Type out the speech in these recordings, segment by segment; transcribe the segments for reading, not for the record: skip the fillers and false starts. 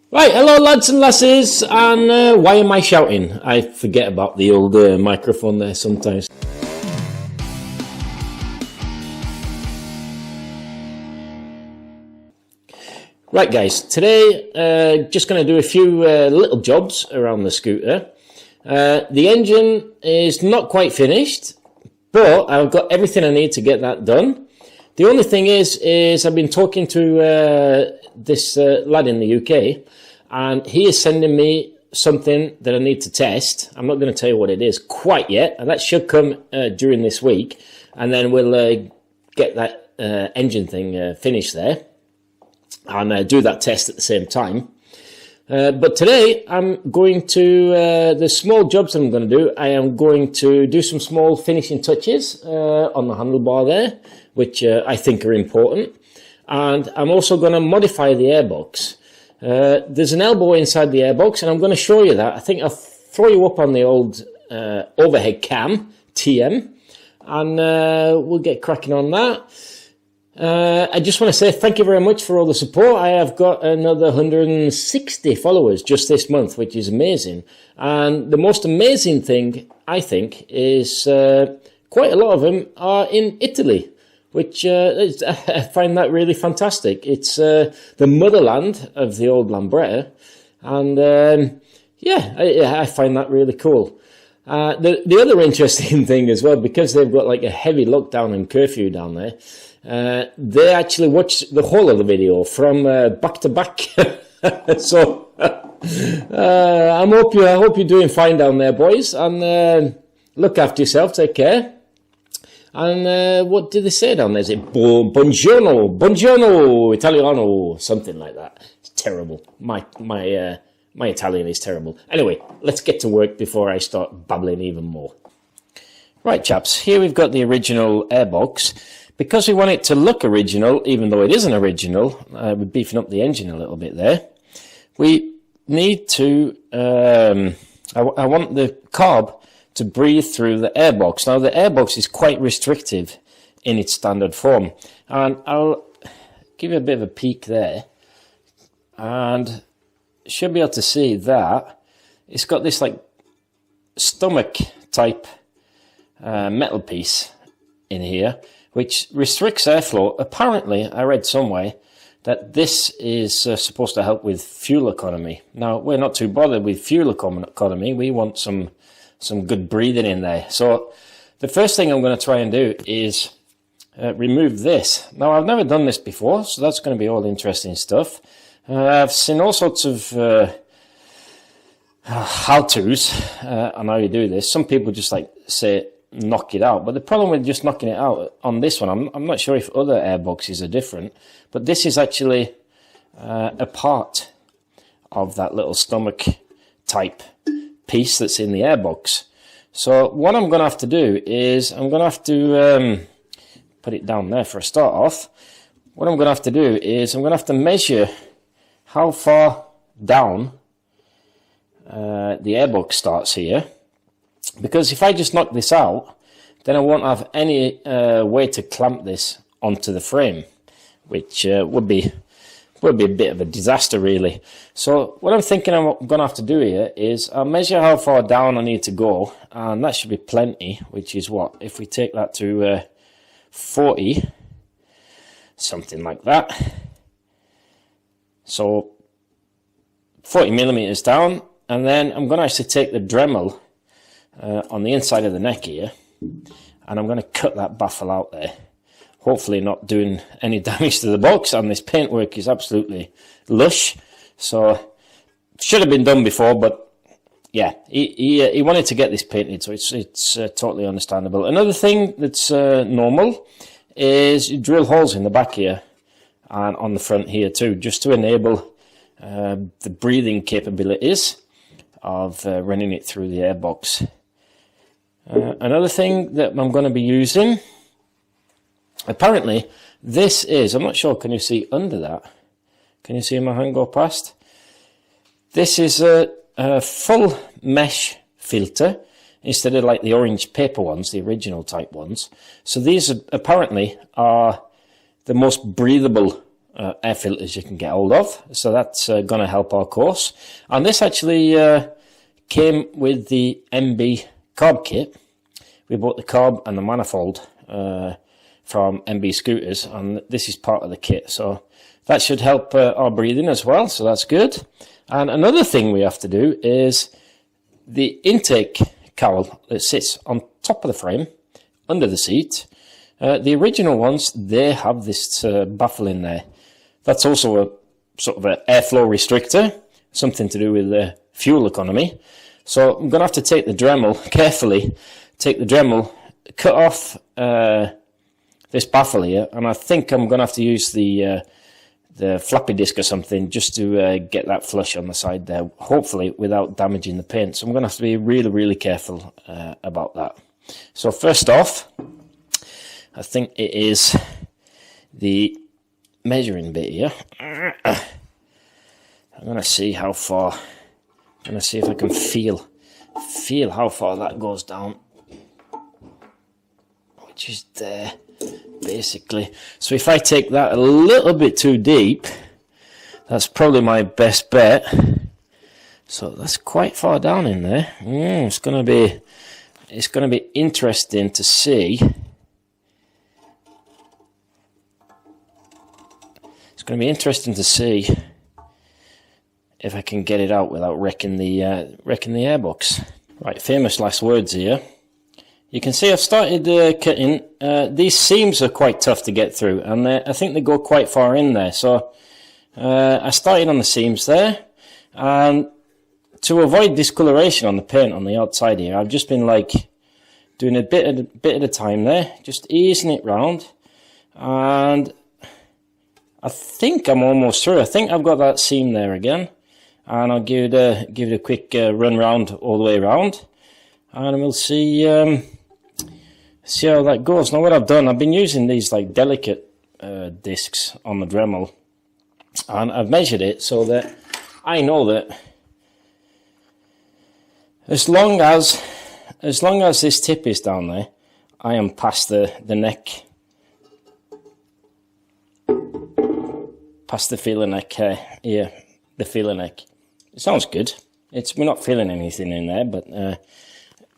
Right, hello lads and lasses, and why am I shouting? I forget about the old microphone there sometimes. Right guys, today just going to do a few little jobs around the scooter. The engine is not quite finished, but I've got everything I need to get that done. The only thing is I've been talking to this lad in the UK, and he is sending me something that I need to test. I'm not going to tell you what it is quite yet, and that should come during this week, and then we'll get that engine thing finished there and do that test at the same time. But today I'm going to, the small jobs I'm going to do, I am going to do some small finishing touches on the handlebar there, which I think are important. And I'm also going to modify the airbox. There's an elbow inside the airbox, and I'm going to show you that. I think I'll throw you up on the old overhead cam, TM, and we'll get cracking on that. I just want to say thank you very much for all the support. I have got another 160 followers just this month, which is amazing. And the most amazing thing, I think, is quite a lot of them are in Italy, which I find that really fantastic. It's the motherland of the old Lambretta, and yeah, I find that really cool. The other interesting thing as well, because they've got like a heavy lockdown and curfew down there, they actually watch the whole of the video from back to back. So I hope you're doing fine down there, boys, and look after yourself. Take care. And what did they say down there? Is it buongiorno, Italiano, something like that? It's terrible. My Italian is terrible. Anyway, let's get to work before I start babbling even more. Right, chaps, here we've got the original airbox. Because we want it to look original, even though it isn't original, we're beefing up the engine a little bit there. We need to, I want the carb to breathe through the airbox. Now, the airbox is quite restrictive in its standard form. And I'll give you a bit of a peek there. And you should be able to see that it's got this like stomach type metal piece in here, which restricts airflow. Apparently, I read somewhere that this is supposed to help with fuel economy. Now, we're not too bothered with fuel economy. We want some good breathing in there. So the first thing I'm going to try and do is remove this. Now, I've never done this before, so that's going to be all interesting stuff. I've seen all sorts of how-tos on how you do this. Some people just like say knock it out, but the problem with just knocking it out on this one, I'm not sure if other airboxes are different, but this is actually a part of that little stomach type piece that's in the airbox. So what I'm going to have to do is I'm going to have to put it down there for a start off. What I'm going to have to do is I'm going to have to measure how far down the airbox starts here, because if I just knock this out, then I won't have any way to clamp this onto the frame, which would be a bit of a disaster, really. So what I'm thinking I'm going to have to do here is I'll measure how far down I need to go, and that should be plenty, which is what, if we take that to 40, something like that. So 40 millimeters down, and then I'm going to actually take the Dremel on the inside of the neck here, and I'm going to cut that baffle out there, hopefully not doing any damage to the box. And this paintwork is absolutely lush, so should have been done before, but yeah, he wanted to get this painted, so it's totally understandable. Another thing that's normal is you drill holes in the back here and on the front here too, just to enable the breathing capabilities of running it through the airbox. Another thing that I'm going to be using, apparently this is, I'm not sure, can you see under that? Can you see my hand go past? This is a full mesh filter instead of like the orange paper ones, the original type ones. So these apparently are the most breathable air filters you can get hold of. So that's going to help our course. And this actually came with the MB carb kit. We bought the carb and the manifold from MB Scooters, and this is part of the kit. So that should help our breathing as well, so that's good. And another thing we have to do is the intake cowl that sits on top of the frame, under the seat. The original ones, they have this baffle in there. That's also a sort of an airflow restrictor, something to do with the fuel economy. So I'm going to have to take the Dremel, carefully take the Dremel, cut off this baffle here, and I think I'm going to have to use the floppy disk or something just to get that flush on the side there, hopefully without damaging the paint. So I'm going to have to be really, really careful about that. So first off, I think it is the measuring bit here. I'm going to see how far, I'm going to see if I can feel how far that goes down, which is there, basically. So if I take that a little bit too deep, that's probably my best bet. So that's quite far down in there. It's going to be interesting to see. It's going to be interesting to see if I can get it out without wrecking the airbox. Right, famous last words here. You can see I've started cutting. These seams are quite tough to get through, and I think they go quite far in there. So I started on the seams there, and to avoid discoloration on the paint on the outside here, I've just been like doing a bit at a time there, just easing it round, and I think I'm almost through. I think I've got that seam there again, and I'll give it a quick run round all the way around, and we'll see how that goes. Now what I've done, I've been using these like delicate discs on the Dremel, and I've measured it so that I know that as long as this tip is down there, I am past the neck, past the feeler neck here, the feeler neck. It sounds good. We're not feeling anything in there, but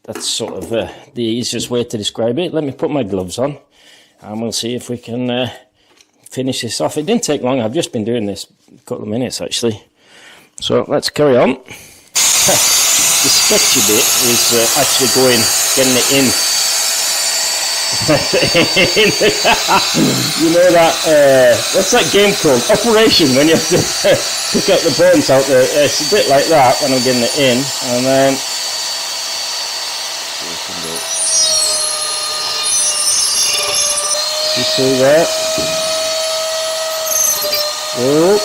that's sort of the easiest way to describe it. Let me put my gloves on, and we'll see if we can finish this off. It didn't take long. I've just been doing this a couple of minutes, actually. So let's carry on. The sketchy bit is actually getting it in. You know that, what's that game called? Operation, when you have to pick out the bones out there. It's a bit like that when I'm getting it in. And then, you see that? Oh.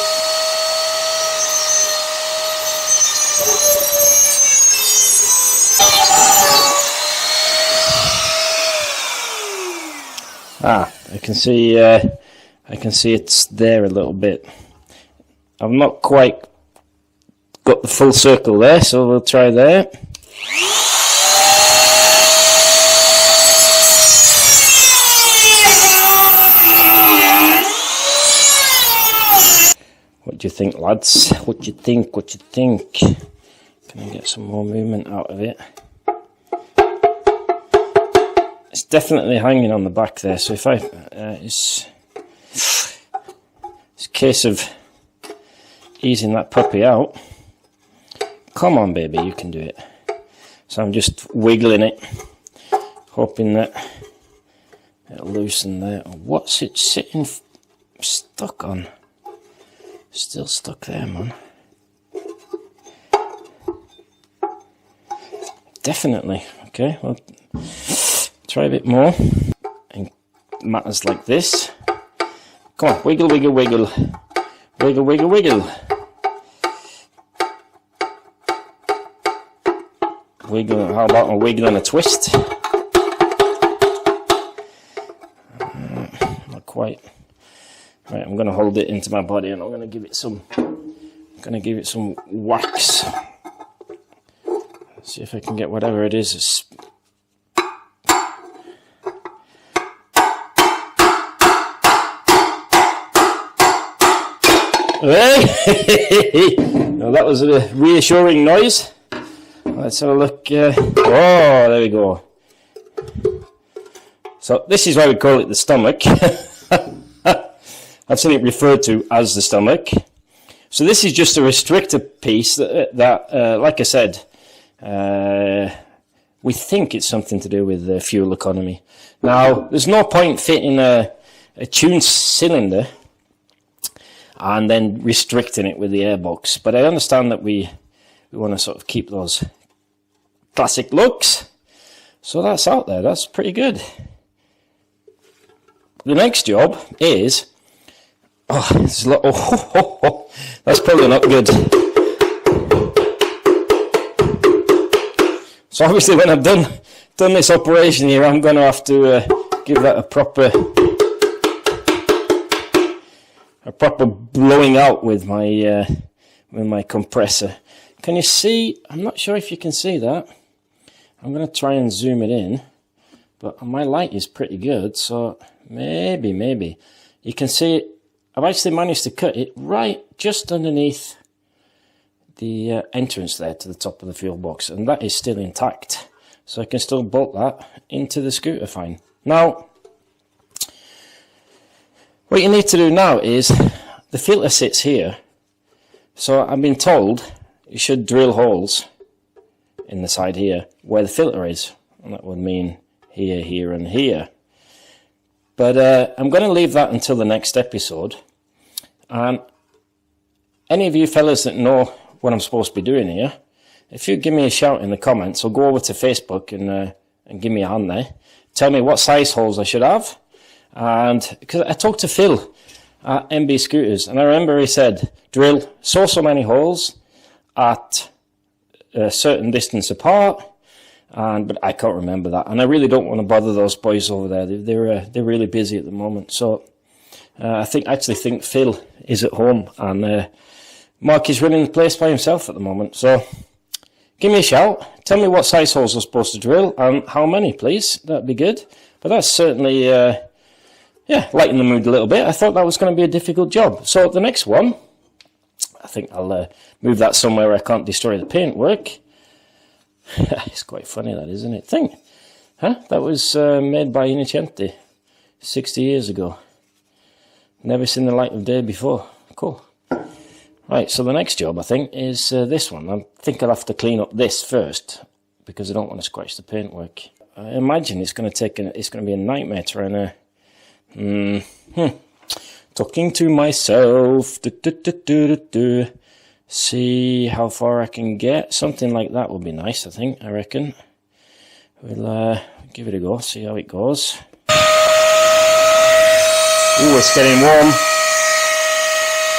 I can see it's there a little bit. I've not quite got the full circle there, so we'll try there. What do you think, lads? What do you think? What do you think? Can I get some more movement out of it? It's definitely hanging on the back there, so if it's a case of easing that puppy out. Come on, baby, you can do it. So I'm just wiggling it, hoping that it'll loosen there. What's it sitting stuck on? Still stuck there, man. Definitely. Okay, well, try a bit more. And matters like this. Come on, wiggle, wiggle, wiggle. Wiggle, wiggle, wiggle. Wiggle, how about a wiggle and a twist? Not quite. Right, I'm going to hold it into my body and I'm going to give it some wax. See if I can get whatever it is. Hey! Now that was a reassuring noise. Let's have a look. Oh, there we go. So this is why we call it the stomach. I've seen it referred to as the stomach. So this is just a restrictor piece that like I said, we think it's something to do with fuel economy. Now, there's no point fitting a tuned cylinder and then restricting it with the airbox. But I understand that we want to sort of keep those classic looks. So that's out there. That's pretty good. The next job is... Oh, that's probably not good. So obviously when I've done this operation here, I'm going to have to give that a proper blowing out with my compressor. Can you see? I'm not sure if you can see that. I'm going to try and zoom it in, but my light is pretty good, so maybe you can see it. I've actually managed to cut it right just underneath the entrance there to the top of the fuel box, and that is still intact, so I can still bolt that into the scooter fine. Now, what you need to do now is, the filter sits here, so I've been told you should drill holes in the side here where the filter is, and that would mean here, here and here. But I'm going to leave that until the next episode. And any of you fellas that know what I'm supposed to be doing here, if you give me a shout in the comments, or go over to Facebook and give me a hand there, tell me what size holes I should have. And because I talked to Phil at MB Scooters, and I remember he said drill so many holes at a certain distance apart. But I can't remember that, and I really don't want to bother those boys over there. They're really busy at the moment. So I actually think Phil is at home, and Mark is running the place by himself at the moment. So give me a shout. Tell me what size holes I'm supposed to drill and how many, please. That'd be good. But that's certainly lighten the mood a little bit. I thought that was going to be a difficult job. So the next one, I think I'll move that somewhere where I can't destroy the paintwork. It's quite funny, that, isn't it? That was made by Innocenti 60 years ago. Never seen the light of day before. Cool. Right, so the next job, I think, is this one. I think I'll have to clean up this first, because I don't want to scratch the paintwork. I imagine it's going to be a nightmare trying to... Talking to myself. See how far I can get. Something like that would be nice, I reckon. We'll give it a go, see how it goes. Ooh, it's getting warm.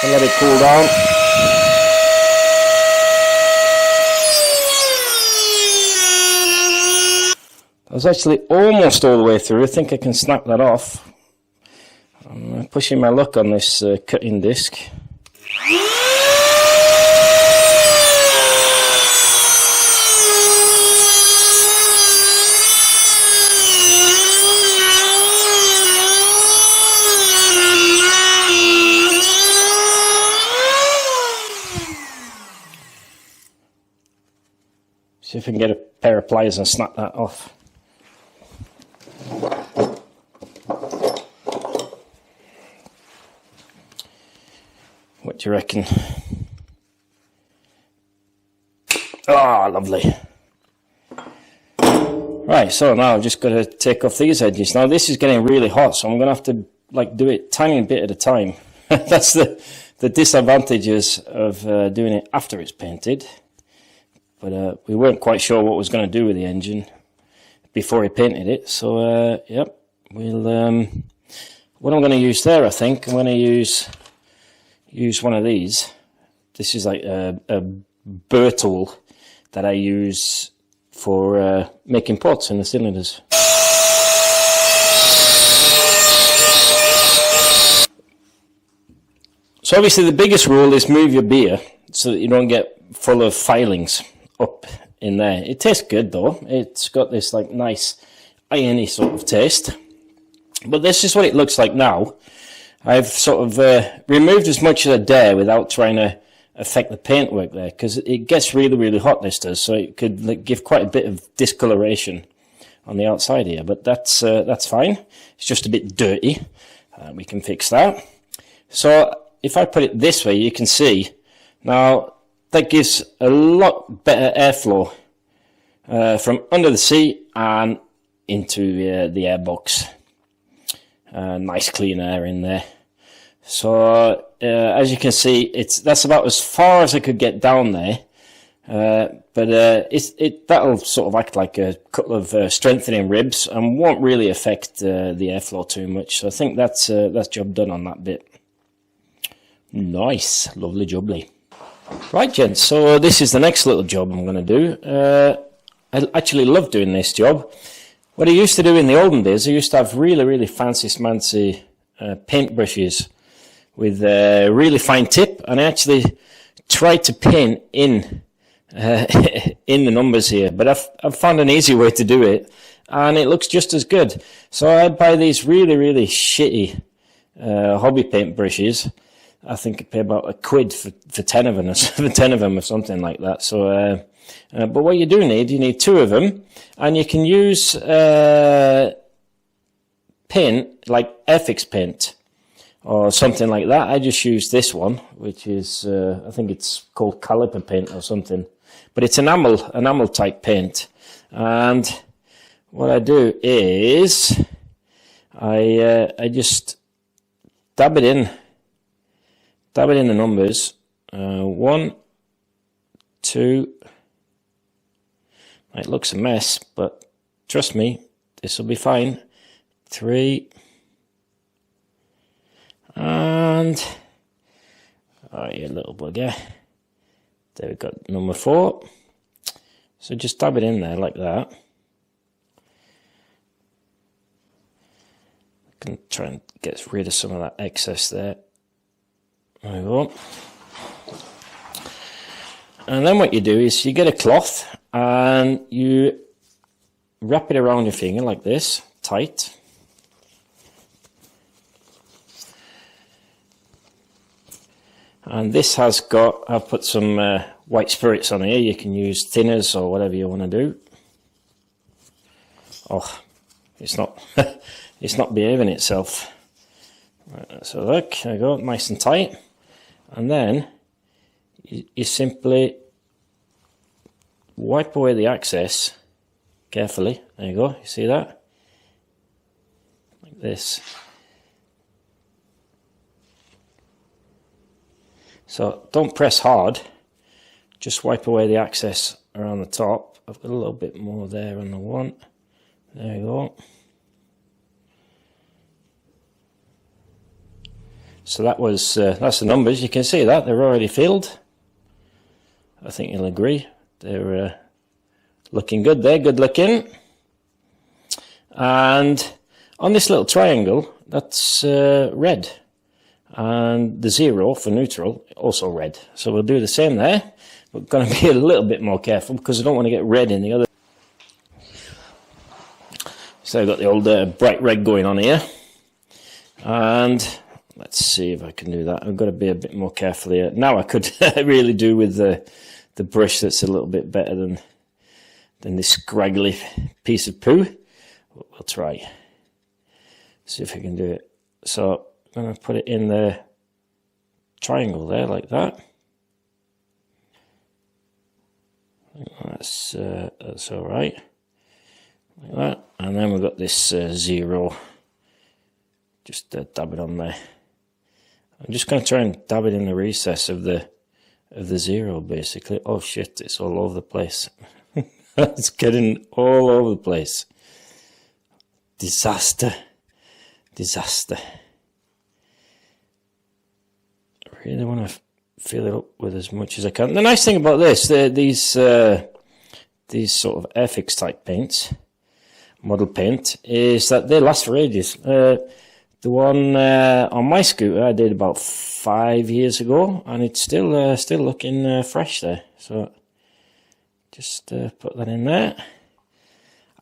I'll let it cool down. I was actually almost all the way through. I think I can snap that off. I'm pushing my luck on this cutting disc. See if I can get a pair of pliers and snap that off. What do you reckon? Ah, lovely. Right, so now I've just got to take off these edges. Now this is getting really hot, so I'm going to have to do it tiny bit at a time. That's the disadvantages of doing it after it's painted. But we weren't quite sure what was going to do with the engine before he painted it. So, yep, we'll... what I'm going to use there, I think, I'm going to use one of these. This is like a burr tool that I use for making pots in the cylinders. So obviously the biggest rule is move your beer so that you don't get full of filings up in there. It tastes good though. It's got this like nice irony sort of taste. But this is what it looks like now. I've sort of removed as much as I dare without trying to affect the paintwork there, because it gets really, really hot, this does, so it could give quite a bit of discoloration on the outside here, but that's fine. It's just a bit dirty. We can fix that. So if I put it this way, you can see now that gives a lot better airflow from under the seat and into the airbox. Nice clean air in there. So as you can see, that's about as far as I could get down there. But that'll sort of act like a couple of strengthening ribs and won't really affect the airflow too much. So I think that's job done on that bit. Nice, lovely jubbly. Right, gents. So this is the next little job I'm going to do. I actually love doing this job. What I used to do in the olden days, I used to have really, really fancy paint brushes with a really fine tip, and I actually tried to paint in the numbers here, but I've found an easy way to do it, and it looks just as good. So I'd buy these really, really shitty hobby paint brushes. I think I pay about £1 for 10 of them, for 10 of them or something like that. So, but what you need 2 of them, and you can use paint like Airfix paint or something like that. I just use this one, which is I think it's called caliper paint or something, but it's enamel type paint. And what I do is I just dab it in the numbers. 1, 2. It looks a mess, but trust me, this will be fine. 3. And, oh, you little bugger. There we got number 4. So just dab it in there like that. I can try and get rid of some of that excess there. There we go. And then what you do is you get a cloth and you wrap it around your finger like this, tight. And this has got, I've put some white spirits on here. You can use thinners or whatever you want to do. Oh, it's not, it's not behaving itself. Right, so look, there you go, nice and tight. And then you simply wipe away the excess carefully. There you go, you see that? Like this. So don't press hard, just wipe away the excess around the top. I've got a little bit more there on the one. There you go. So that's the numbers. You can see that they're already filled. I think you'll agree. They're looking good there, good looking. And on this little triangle, that's red. And the 0 for neutral, also red. So we'll do the same there. We're going to be a little bit more careful because I don't want to get red in the other. So I've got the old bright red going on here. And let's see if I can do that. I've got to be a bit more careful here. Now I could really do with the brush that's a little bit better than this scraggly piece of poo. We'll try. See if I can do it. So I'm going to put it in the triangle there like that. That's all right. Like that. And then we've got this 0. Just dab it on there. I'm just going to try and dab it in the recess of the 0, basically. Oh shit, it's all over the place. It's getting all over the place. Disaster. Disaster. I really want to fill it up with as much as I can. The nice thing about this, these sort of Airfix type paints, model paint, is that they last for ages. The one on my scooter I did about 5 years ago, and it's still looking fresh there. So just put that in there.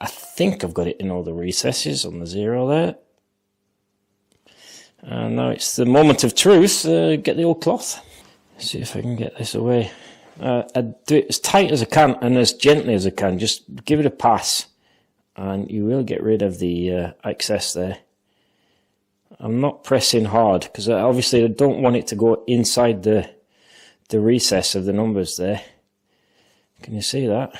I think I've got it in all the recesses on the 0 there. And now it's the moment of truth. Get the old cloth. See if I can get this away. I do it as tight as I can and as gently as I can. Just give it a pass and you will get rid of the excess there. I'm not pressing hard because obviously I don't want it to go inside the recess of the numbers there. Can you see that?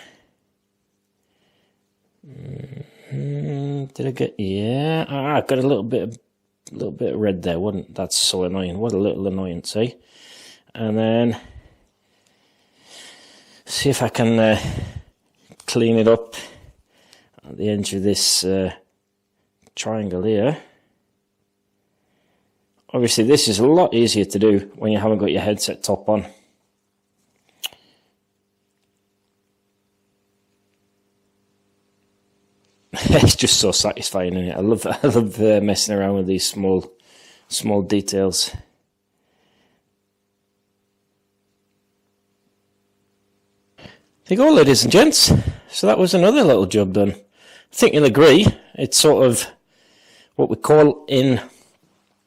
Did I get? Yeah, I got a little bit of red there. That's so annoying. What a little annoyance, eh? And then see if I can clean it up at the edge of this triangle here. Obviously, this is a lot easier to do when you haven't got your headset top on. It's just so satisfying, isn't it? I love messing around with these small details. There you go, ladies and gents. So that was another little job done. I think you'll agree. It's sort of what we call in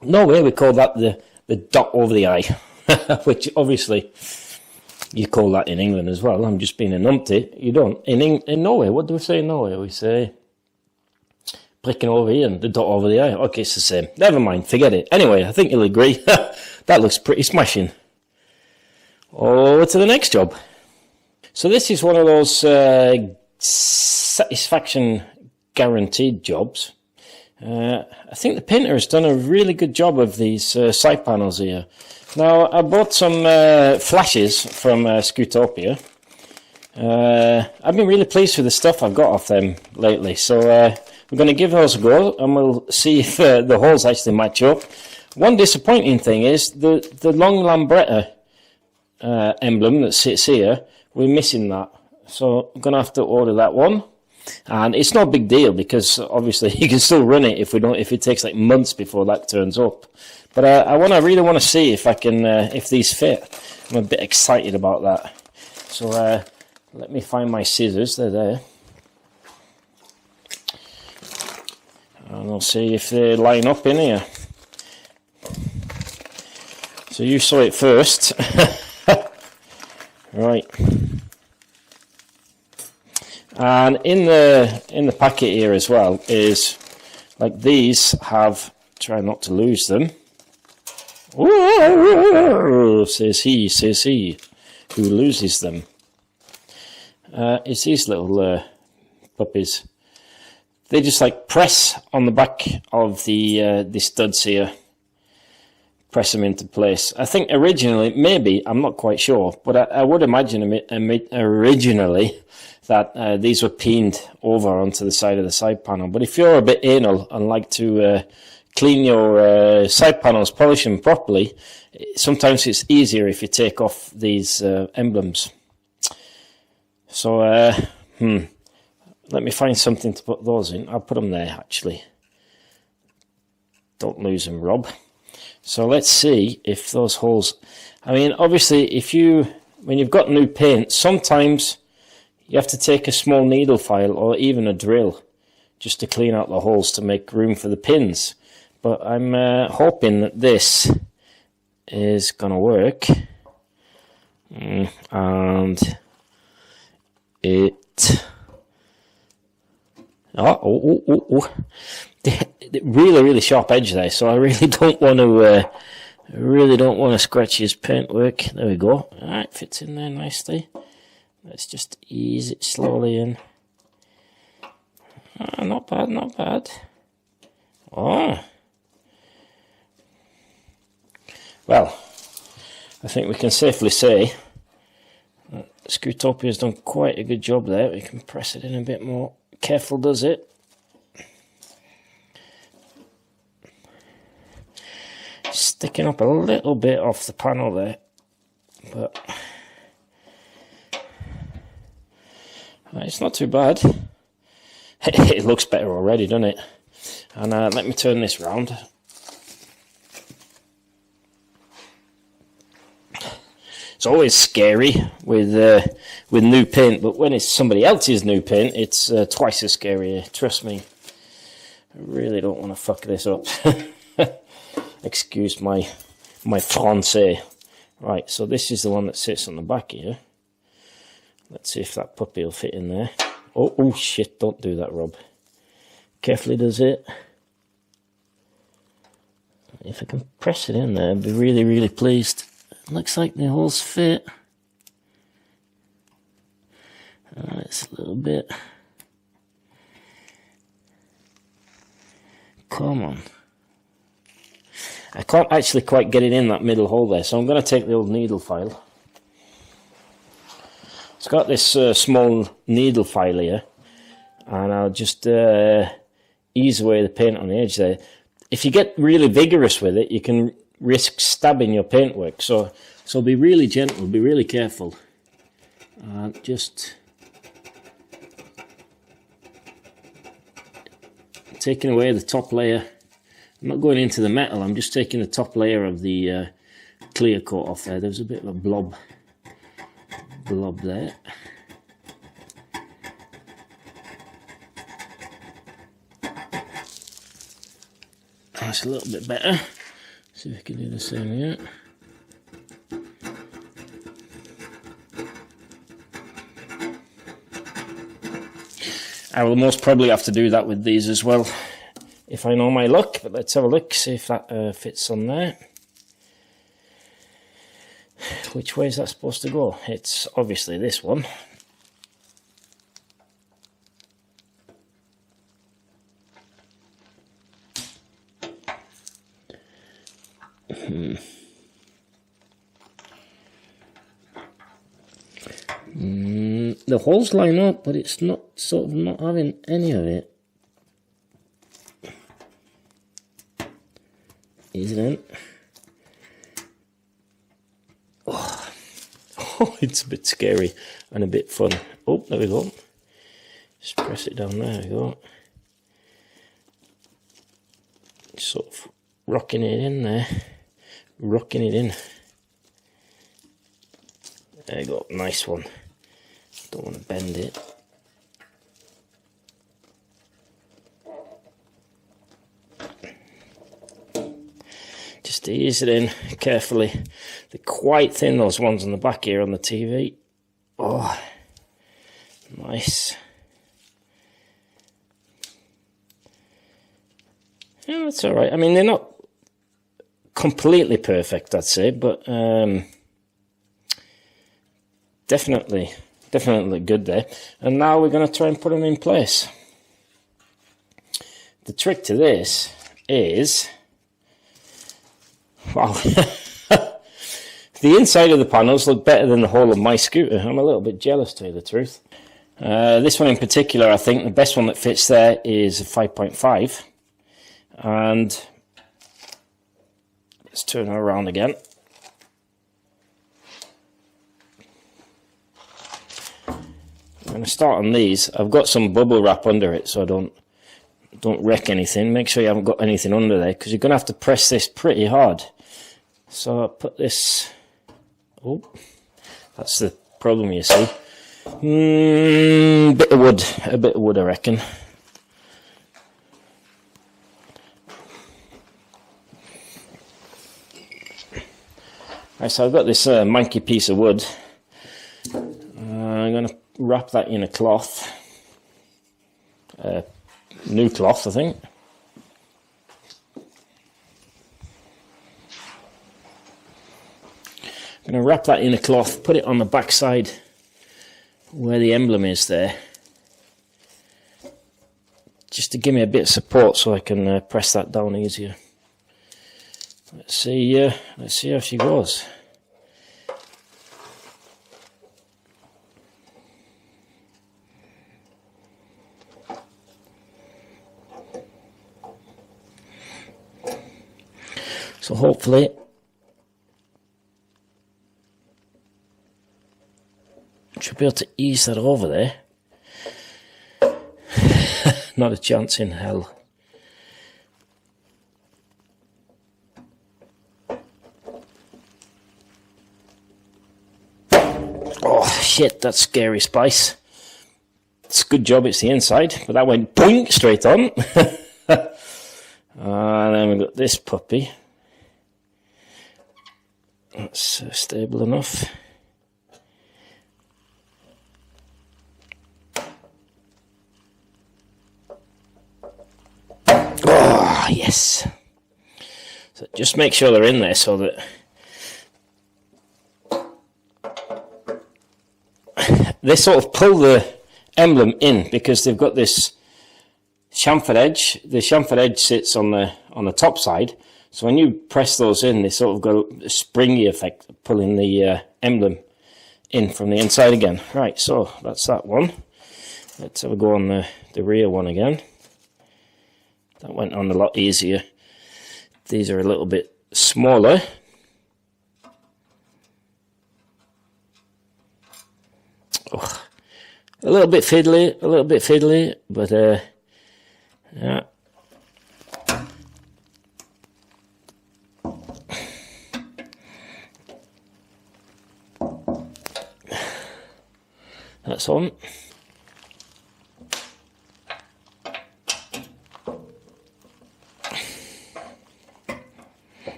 Norway, we call that the dot over the I, which obviously you call that in England as well. I'm just being a numpty. You don't. In Norway, what do we say in Norway? We say pricking over here and the dot over the I. Okay, it's the same. Never mind, forget it. Anyway, I think you'll agree. That looks pretty smashing. Over to the next job. So this is one of those satisfaction guaranteed jobs. I think the painter has done a really good job of these side panels here. Now, I bought some flashes from Scootopia. I've been really pleased with the stuff I've got off them lately, so we're going to give those a go and we'll see if the holes actually match up. One disappointing thing is the long Lambretta emblem that sits here, we're missing that. So I'm going to have to order that one. And it's no big deal because obviously you can still run it if it takes like months before that turns up. But I really want to see if I can if these fit. I'm a bit excited about that. So let me find my scissors. They're there, and we'll see if they line up in here. So you saw it first, right? And in the packet here as well is like these have, try not to lose them. Whoa, says he who loses them. It's these little puppies. They just like press on the back of the studs here. Press them into place. I think originally, maybe, I'm not quite sure, but I would imagine originally that these were peened over onto the side of the side panel. But if you're a bit anal and like to clean your side panels, polish them properly, sometimes it's easier if you take off these emblems. So, let me find something to put those in. I'll put them there, actually. Don't lose them, Rob. So let's see if those holes... I mean, obviously, when you've got new paint, sometimes you have to take a small needle file or even a drill just to clean out the holes to make room for the pins. But I'm hoping that this is going to work. And it... Oh. Really sharp edge there, so I really don't want to scratch his paintwork. There we go. Alright, fits in there nicely. Let's just ease it slowly in. Not bad. Oh. Well, I think we can safely say that Scootopia has done quite a good job there. We can press it in a bit more. Careful does it. Sticking up a little bit off the panel there, but it's not too bad. It looks better already, doesn't it? And let me turn this round. It's always scary with new paint, but when it's somebody else's new paint, it's twice as scary. Trust me. I really don't want to fuck this up. Excuse my français. Right, so this is the one that sits on the back here. Let's see if that puppy will fit in there. Oh shit, don't do that, Rob. Carefully does it. If I can press it in there, I'd be really, really pleased. It looks like the holes fit. It's a little bit. Come on. I can't actually quite get it in that middle hole there, so I'm going to take the old needle file. It's got this small needle file here, and I'll just ease away the paint on the edge there. If you get really vigorous with it, you can risk stabbing your paintwork, so be really gentle, be really careful. Just taking away the top layer. I'm not going into the metal, I'm just taking the top layer of the clear coat off there. There's a bit of a blob there. That's a little bit better. See if we can do the same here. I will most probably have to do that with these as well, if I know my luck, but let's have a look, see if that fits on there. Which way is that supposed to go? It's obviously this one. The holes line up, but it's not not having any of it. Isn't it? Oh, it's a bit scary and a bit fun. Oh, there we go. Just press it down, there we go. Sort of rocking it in there. Rocking it in. There you go, nice one. Don't want to bend it. Just ease it in carefully. They're quite thin, those ones on the back here on the TV. Oh, nice. Yeah, that's all right. I mean, they're not completely perfect, I'd say, but definitely good there. And now we're going to try and put them in place. The trick to this is, wow, the inside of the panels look better than the whole of my scooter. I'm a little bit jealous, to tell you the truth. This one in particular, I think the best one that fits there is a 5.5. And let's turn her around again. I'm going to start on these. I've got some bubble wrap under it so I don't wreck anything. Make sure you haven't got anything under there, because you're going to have to press this pretty hard. So I'll put this... Oh, that's the problem, you see. A bit of wood, I reckon. Right, so I've got this manky piece of wood. I'm going to wrap that in a cloth. New cloth, I think. I'm going to wrap that in a cloth, put it on the back side where the emblem is there, just to give me a bit of support so I can press that down easier. Let's see how she goes. So hopefully should be able to ease that over there. Not a chance in hell. Oh shit, that's scary spice. It's a good job it's the inside, but that went boink straight on. And then we've got this puppy. That's stable enough. Oh, yes. So just make sure they're in there so that they sort of pull the emblem in, because they've got this chamfered edge. The chamfered edge sits on the top side, so when you press those in, they sort of got a springy effect, pulling the emblem in from the inside again. Right, so that's that one. Let's have a go on the rear one again. That went on a lot easier. These are a little bit smaller. Oh, a little bit fiddly, but yeah. That's on.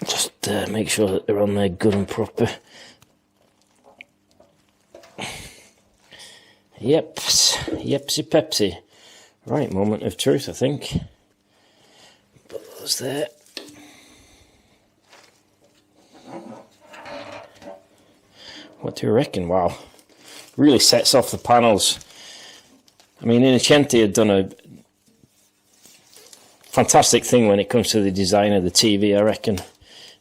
Just make sure that they're on there good and proper. Yepsy Pepsi. Right, moment of truth, I think. Put those there. What do you reckon? Wow. Really sets off the panels. I mean, Innocenti had done a fantastic thing when it comes to the design of the TV, I reckon.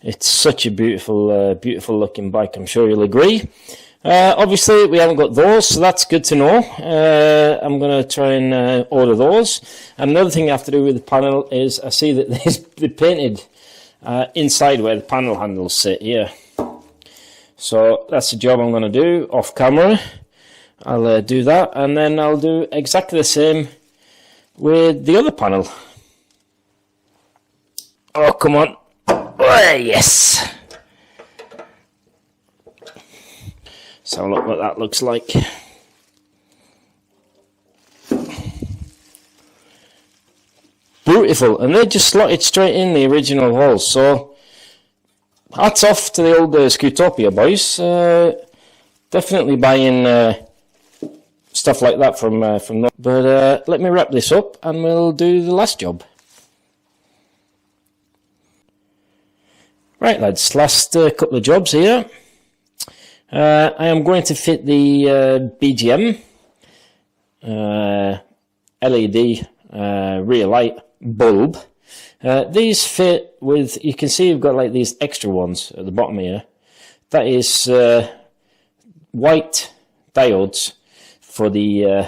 It's such a beautiful, beautiful looking bike, I'm sure you'll agree. Obviously, we haven't got those, so that's good to know. I'm going to try and order those. And another thing I have to do with the panel is I see that they're painted inside where the panel handles sit here. So that's the job I'm going to do off camera. I'll do that, and then I'll do exactly the same with the other panel. Oh, come on. Oh, yes. So look what that looks like. Beautiful, and they just slotted straight in the original holes. So hats off to the old Scootopia boys. Definitely buying stuff like that from them. But let me wrap this up, and we'll do the last job. Right, lads, last couple of jobs here. I am going to fit the BGM LED rear light bulb. These fit with, you can see you've got like these extra ones at the bottom here. That is white diodes for the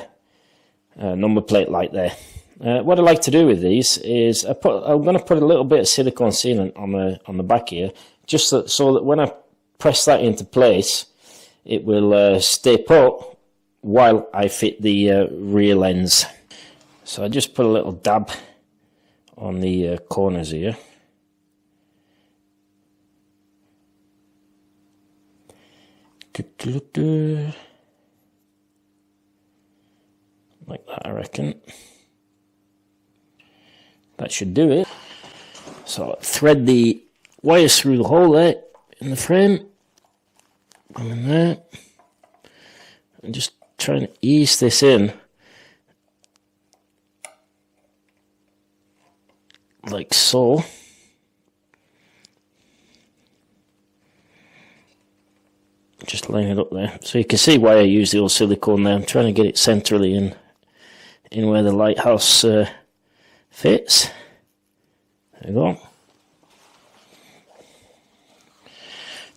number plate light there. What I like to do with these is I'm going to put a little bit of silicone sealant on the back here, just so that when I press that into place, it will stay put while I fit the rear lens. So I just put a little dab on the corners here. Like that, I reckon. That should do it. So thread the wires through the hole there in the frame. Come in there. And just trying to ease this in. Like so. Just laying it up there. So you can see why I use the old silicone there. I'm trying to get it centrally in where the lighthouse fits. There you go.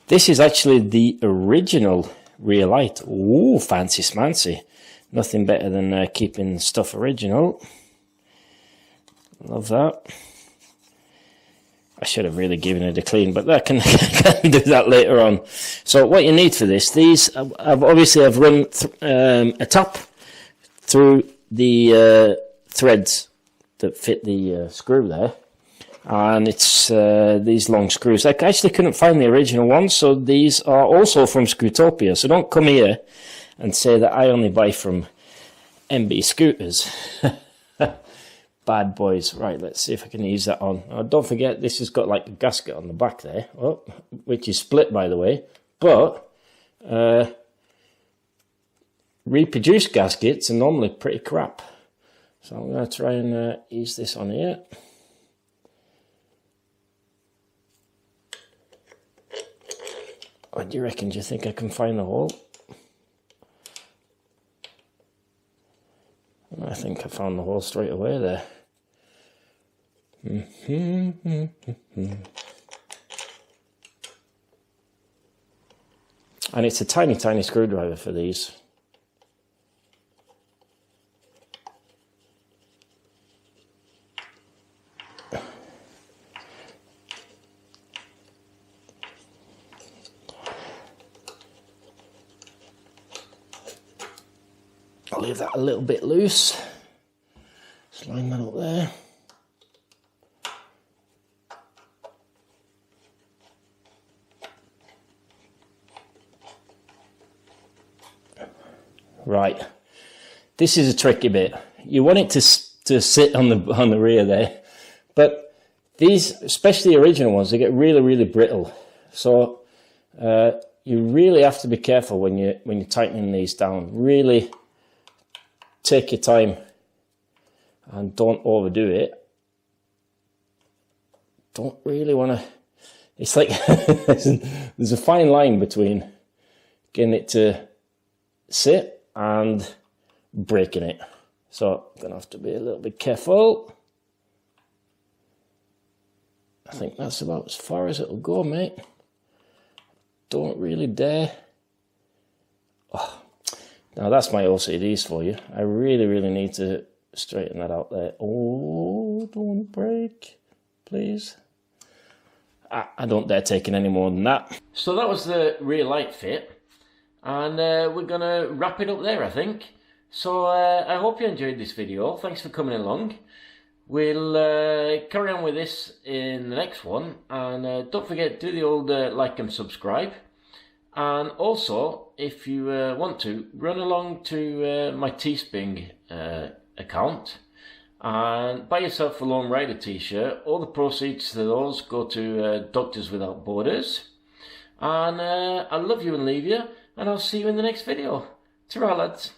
This is actually the original rear light. Ooh, fancy smancy. Nothing better than keeping stuff original. Love that. I should have really given it a clean, but that can do that later on. So what you need for this, these I've run a top through the threads that fit the screw there, and it's these long screws. I actually couldn't find the original ones, so these are also from Scootopia. So don't come here and say that I only buy from MB Scooters. bad boys. Right, let's see if I can ease that on. Don't forget, this has got like a gasket on the back there, which is split, by the way. But reproduced gaskets are normally pretty crap. So I'm going to try and ease this on here. What do you reckon? Do you think I can find the hole? I think I found the hole straight away there. And it's a tiny, tiny screwdriver for these. I'll leave that a little bit loose. Just line that up there. Right, this is a tricky bit. You want it to sit on the rear there, but these, especially the original ones, they get really, really brittle. So you really have to be careful when you're tightening these down. Really take your time and don't overdo it. Don't really want to. It's like there's a fine line between getting it to sit and breaking it. So I'm gonna have to be a little bit careful. I think that's about as far as it'll go, mate. Don't really dare. Oh, now that's my OCDs for you. I really, really need to straighten that out there. Oh, don't break, please. I don't dare take it any more than that. So that was the rear light fit. And we're going to wrap it up there, I think. So I hope you enjoyed this video. Thanks for coming along. We'll carry on with this in the next one. And don't forget, do the old like and subscribe. And also, if you want to, run along to my Teespring account and buy yourself a Lone Rider t-shirt. All the proceeds to those go to Doctors Without Borders. And I love you and leave you. And I'll see you in the next video. Ta-ra, lads.